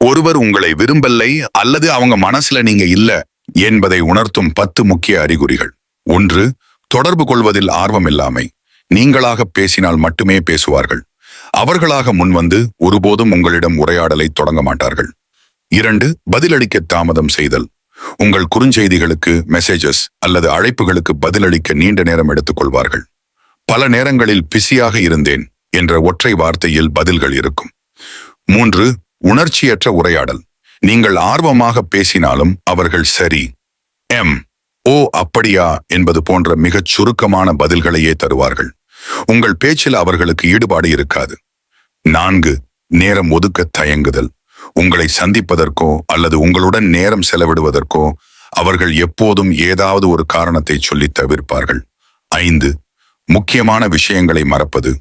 ஒருவர் உங்களை விரும்பலை அல்லது அவங்க மனசுல நீங்க இல்ல என்பதை உணர்த்தும் 10 முக்கிய அறிகுறிகள். 1. தொடர்பு கொள்வதில் ஆர்வம் இல்லாமை. நீங்களாக பேசினால் மட்டுமே பேசுவார்கள். அவர்களாக முன்வந்து ஒருபோதும் உங்களிடம் உரையாடலை தொடங்க மாட்டார்கள். 2. பதிலளிக்க தாமதம் செய்தல். உங்கள் குறுஞ்செய்திகளுக்கு, மெசேஜஸ் அல்லது அழைப்புகளுக்கு பதிலளிக்க நீண்ட நேரம் எடுத்துக்கொள்வார்கள். பல நேரங்களில் பிஸியாக இருந்தேன் என்ற ஒற்றை வார்த்தையில் பதில்கள் இருக்கும். 3. உணர்ச்சியற்ற உரையாடல். நீங்கள் ஆர்வமாக பேசினாலும் அவர்கள் சரி, ஓ அப்படியா என்பது போன்ற மிகச் சுருக்கமான பதில்களையே தருவார்கள். உங்கள் பேச்சில் அவர்களுக்கு ஈடுபாடு இருக்காது. 4. நேரம் ஒதுக்க தயங்குதல். உங்களை சந்திப்பதற்கோ அல்லது உங்களுடன் நேரம் செலவிடுவதற்கோ அவர்கள் எப்போதும் ஏதாவது ஒரு காரணத்தை சொல்லி தவிர்ப்பார்கள். 5. முக்கியமான விஷயங்களை மறப்பது.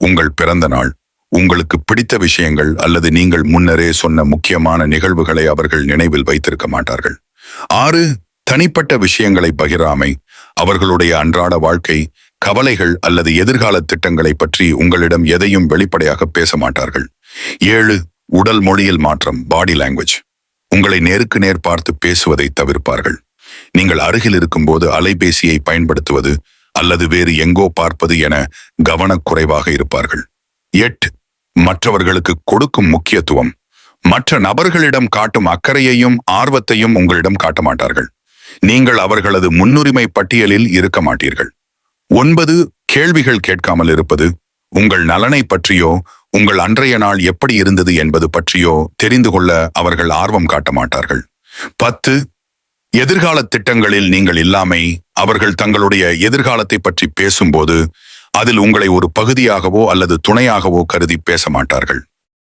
உங்கள் பிறந்த நாள், உங்களுக்கு பிடித்த விஷயங்கள் அல்லது நீங்கள் முன்னரே சொன்ன முக்கியமான நிகழ்வுகளை அவர்கள் நினைவில் வைத்திருக்க மாட்டார்கள். 6. தனிப்பட்ட விஷயங்களை பகிராமை. அவர்களுடைய அன்றாட வாழ்க்கை, கவலைகள் அல்லது எதிர்கால திட்டங்களை பற்றி உங்களிடம் எதையும் வெளிப்படையாக பேச மாட்டார்கள். 7. உடல் மொழியில் மாற்றம், பாடி லாங்குவேஜ். உங்களை நேருக்கு நேர் பார்த்து பேசுவதை தவிர்ப்பார்கள். நீங்கள் அருகில் இருக்கும்போது அலைபேசியை பயன்படுத்துவது அல்லது வேறு எங்கோ பார்ப்பது என கவனக்குறைவாக இருப்பார்கள். 8. மற்றவர்களுக்கு கொடுக்கும் முக்கியத்துவம். மற்ற நபர்களிடம் காட்டும் அக்கறையையும் ஆர்வத்தையும் உங்களிடம் காட்ட மாட்டார்கள். நீங்கள் அவர்களது முன்னுரிமை பட்டியலில் இருக்க மாட்டீர்கள். 9. கேள்விகள் கேட்காமல் இருப்பது. உங்கள் நலனை பற்றியோ உங்கள் அன்றைய நாள் எப்படி இருந்தது என்பது பற்றியோ தெரிந்து கொள்ள அவர்கள் ஆர்வம் காட்ட மாட்டார்கள். 10. எதிர்கால திட்டங்களில் நீங்கள் இல்லாமை. அவர்கள் தங்களுடைய எதிர்காலத்தை பற்றி பேசும்போது அதில் உங்களை ஒரு பகுதியாகவோ அல்லது துணையாகவோ கருதி பேச மாட்டார்கள்.